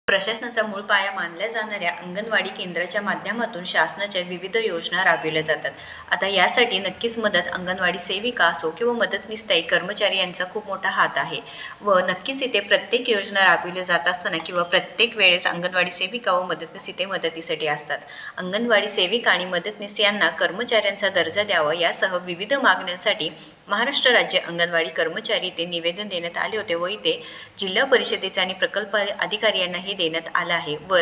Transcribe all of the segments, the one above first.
प्रशासनाचा मूळ पाया मानल्या जाणाऱ्या अंगणवाडी केंद्राच्या माध्यमातून शासनाच्या विविध योजना राबविल्या जातात. आता यासाठी नक्कीच मदत अंगणवाडी सेविका असो किंवा मदतनीस कर्मचारी यांचा खूप मोठा हात आहे व नक्कीच इथे प्रत्येक योजना राबविल्या जात असताना किंवा प्रत्येक वेळेस अंगणवाडी सेविका व मदतनीस इथे मदतीसाठी असतात. अंगणवाडी सेविका आणि मदतनीस यांना कर्मचाऱ्यांचा दर्जा द्यावा यासह विविध मागण्यांसाठी महाराष्ट्र राज्य अंगणवाडी कर्मचारी इथे निवेदन देण्यात आले होते व इथे जिल्हा परिषदेचे आणि प्रकल्प अधिकारी यांनाही देण्यात आला आहे व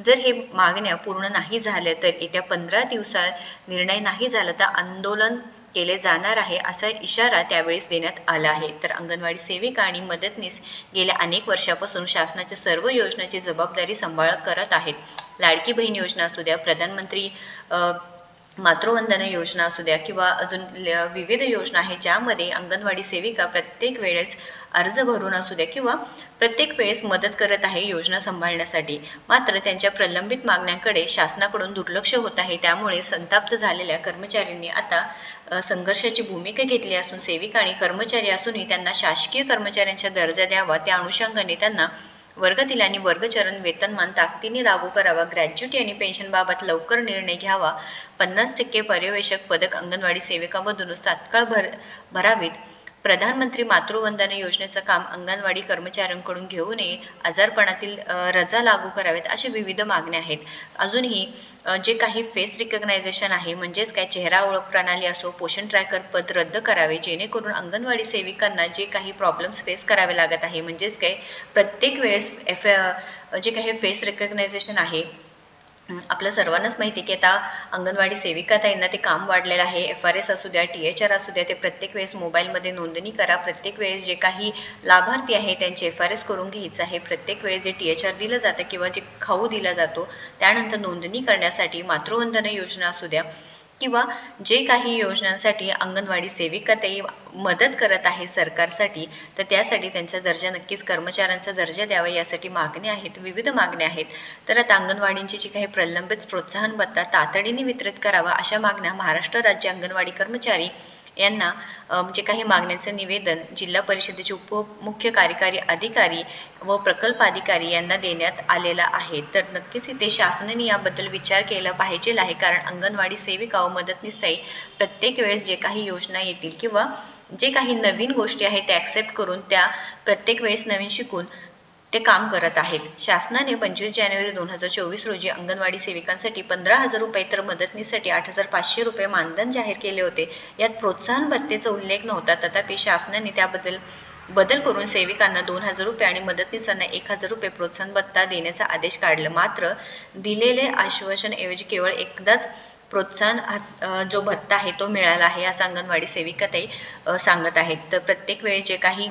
जर हे मागण्या पूर्ण नाही झाल्या तर येत्या 15 दिवसात निर्णय नाही झाला तर आंदोलन केले जाणार आहे असा इशारा त्यावेळेस देण्यात आला आहे. तर अंगणवाडी सेविका आणि मदतनीस गेल्या अनेक वर्षापासून शासनाच्या सर्व योजनांची जबाबदारी करत आहेत. लाडकी बहीण योजना असू द्या, प्रधानमंत्री मातृवंदना योजना असू द्या किंवा अजून विविध योजना आहेत ज्यामध्ये अंगणवाडी सेविका प्रत्येक वेळेस अर्ज भरून असू द्या किंवा प्रत्येक वेळेस मदत करत आहे योजना सांभाळण्यासाठी. मात्र त्यांच्या प्रलंबित मागण्यांकडे शासनाकडून दुर्लक्ष होत आहे. त्यामुळे संताप्त झालेल्या कर्मचाऱ्यांनी आता संघर्षाची भूमिका घेतली असून सेविका आणि कर्मचारी असूनही त्यांना शासकीय कर्मचाऱ्यांचा दर्जा द्यावा, त्या अनुषंगाने त्यांना वर्ग आणि वर्गचरण वेतनमान ताकदीने लागू करावा, ग्रॅज्युटी आणि पेन्शनबाबत लवकर निर्णय घ्यावा, 50% पर्यवेक्षक पदक अंगणवाडी सेविकामधूनच तात्काळ भरावीत, प्रधानमंत्री मातृवंदना योजनेचं काम अंगणवाडी कर्मचाऱ्यांकडून घेऊ नये, आजारपणातील रजा लागू करावेत, अशा विविध मागण्या आहेत. अजूनही जे काही फेस रिकग्नायझेशन आहे म्हणजेच काय चेहरा ओळख प्रणाली असो, पोषण ट्रॅकर पद रद्द करावे जेणेकरून अंगणवाडी सेविकांना जे काही प्रॉब्लेम्स फेस करावे लागत आहे म्हणजेच काय प्रत्येक वेळेस जे काही फेस रिकग्नायझेशन आहे आपल्या सर्वांनाच माहिती की आता अंगणवाडी सेविका ताईंना ते काम वाढलेलं आहे. FRS असू द्या, THR असू द्या, ते प्रत्येक वेळेस मोबाईलमध्ये नोंदणी करा. प्रत्येक वेळेस जे काही लाभार्थी आहे त्यांचे FRS करून घ्यायचं आहे. प्रत्येक वेळेस जे THR दिलं जातं किंवा जे खाऊ दिला जातो त्यानंतर नोंदणी करण्यासाठी मातृवंदना योजना असू द्या किंवा जे काही योजनांसाठी अंगणवाडी सेविका ताई मदत करत आहे सरकारसाठी तर त्यासाठी त्यांचा दर्जा नक्कीच कर्मचाऱ्यांचा दर्जा द्यावा यासाठी मागण्या आहेत, विविध मागण्या आहेत. तर आता अंगणवाडींची जी काही प्रलंबित प्रोत्साहन भत्ता तातडीने वितरित करावा अशा मागण्या महाराष्ट्र राज्य अंगणवाडी कर्मचारी यांना जे काही मागण्यांचं निवेदन जिल्हा परिषदेचे उपमुख्य कार्यकारी अधिकारी व प्रकल्प अधिकारी यांना देण्यात आलेला आहे. तर नक्कीच इथे शासनाने याबद्दल विचार केला पाहिजे आहे, कारण अंगणवाडी सेविका व मदतनीस ताई प्रत्येक वेळेस जे काही योजना येतील किंवा जे काही नवीन गोष्टी आहेत त्या ॲक्सेप्ट करून त्या प्रत्येक वेळेस नवीन शिकून ते काम करत आहेत. शासनाने 25 जानेवारी 2024 रोजी अंगणवाडी सेविकांसाठी 15,000 रुपये तर मदतनीसाठी 8,500 रुपये मानधन जाहीर केले होते. यात प्रोत्साहन भत्तेचा उल्लेख नव्हता. तथापि शासनाने त्याबद्दल बदल करून सेविकांना 2,000 रुपये आणि मदतनीसांना 1,000 रुपये प्रोत्साहन भत्ता देण्याचा आदेश काढला. मात्र दिलेले आश्वासन ऐवजी केवळ एकदाच प्रोत्साहन जो भत्ता आहे तो मिळाला आहे असं अंगणवाडी सेविका ताई सांगत आहेत. तर प्रत्येक वेळी जे काही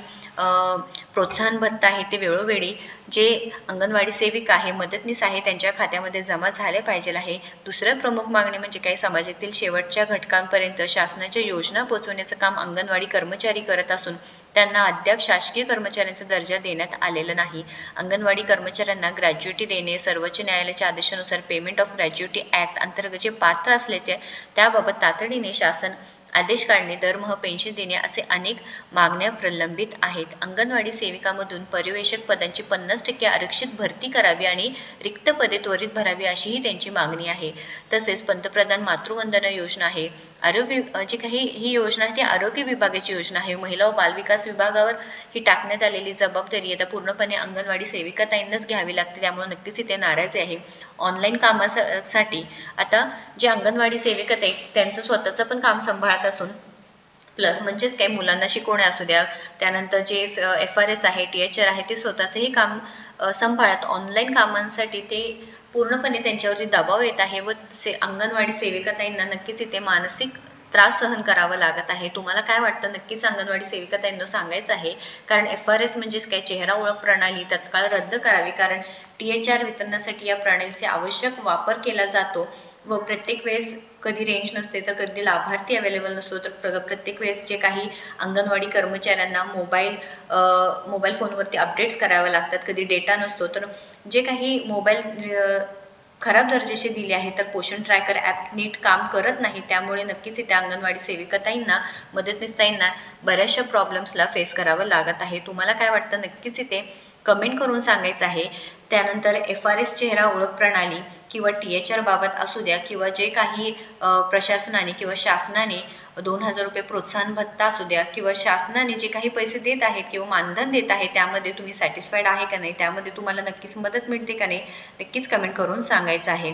प्रोत्साहन भत्ता आहे ते वेळोवेळी जे अंगणवाडी सेविका आहे मदतनीस आहे त्यांच्या खात्यामध्ये जमा झाले पाहिजे आहे. दुसरं प्रमुख मागणी म्हणजे काही समाजातील शेवटच्या घटकांपर्यंत शासनाच्या योजना पोहोचवण्याचं काम अंगणवाडी कर्मचारी करत असून त्यांना अद्याप शासकीय कर्मचाऱ्यांचा दर्जा देण्यात आलेला नाही. अंगणवाडी कर्मचाऱ्यांना ग्रॅज्युटी देणे, सर्वोच्च न्यायालयाच्या आदेशानुसार पेमेंट ऑफ ग्रॅज्युटी ॲक्ट अंतर्गत जे पात्र असल्याचे त्याबाबत तातडीने शासन आदेश काढणे, दरमहा पेन्शन देणे असे अनेक मागण्या प्रलंबित आहेत. अंगणवाडी सेविकामधून पर्यवेक्षक पदांची 50% आरक्षित भरती करावी आणि रिक्त पदे त्वरित भरावी अशीही त्यांची मागणी आहे. तसेच पंतप्रधान मातृवंदना योजना आहे, आरोग्य जी काही ही योजना आहे ती आरोग्य विभागाची योजना आहे. महिला व बालविकास विभागावर ही टाकण्यात आलेली जबाबदारी आता पूर्णपणे अंगणवाडी सेविका ताईंनाच घ्यावी लागते. त्यामुळे नक्कीच इथे नाराजी आहे. ऑनलाईन कामासाठी आता जे अंगणवाडी सेविका ताई त्यांचं स्वतःचं पण काम सांभाळत असून प्लस म्हणजेच काही मुलांना शिकवणे असू द्या, त्यानंतर जे FRS आहे, THR आहे ते स्वतःचंही काम सांभाळत ऑनलाईन कामांसाठी ते पूर्णपणे त्यांच्यावरती दबाव येत आहे व अंगणवाडी सेविका ताईंना नक्कीच इथे मानसिक त्रास सहन करावा लागत आहे. तुम्हाला काय वाटतं? नक्कीच अंगणवाडी सेविका ताईंना सांगायचं आहे, कारण FRS म्हणजेच काय चेहरा ओळख प्रणाली तत्काळ रद्द करावी, कारण THR वितरणासाठी या प्रणालीचा आवश्यक वापर केला जातो व प्रत्येक वेळेस कधी रेंज नसते तर कधी लाभार्थी अवेलेबल नसतो. तर प्रत्येक वेळेस जे काही अंगणवाडी कर्मचाऱ्यांना मोबाईल फोनवरती अपडेट्स करावे लागतात, कधी डेटा नसतो. तर जे काही मोबाईल खराब दर्जाचे दिले आहे तर पोषण ट्रॅकर ॲप नीट काम करत नाही. त्यामुळे नक्कीच इथे अंगणवाडी सेविका ताईंना मदतनीस ताईंना बऱ्याचशा प्रॉब्लेम्सला फेस करावं लागत आहे. तुम्हाला काय वाटतं? नक्कीच इथे कमेंट करून सांगायचं आहे. त्यानंतर FRS चेहरा ओळख प्रणाली किंवा THR बाबत असू द्या किंवा जे काही प्रशासनाने किंवा शासनाने 2,000 रुपये प्रोत्साहन भत्ता असू द्या किंवा शासनाने जे काही पैसे देत आहेत किंवा मानधन देत आहे त्यामध्ये तुम्ही सॅटिस्फाईड आहे का नाही, त्यामध्ये तुम्हाला नक्कीच मदत मिळते का नाही, नक्कीच कमेंट करून सांगायचं आहे.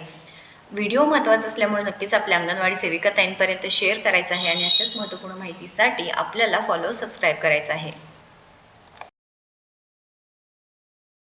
व्हिडिओ महत्त्वाचा असल्यामुळे नक्कीच आपल्या अंगणवाडी सेविका ताईंपर्यंत शेअर करायचा आहे आणि अशाच महत्त्वपूर्ण माहितीसाठी आपल्याला सबस्क्राईब करायचं आहे.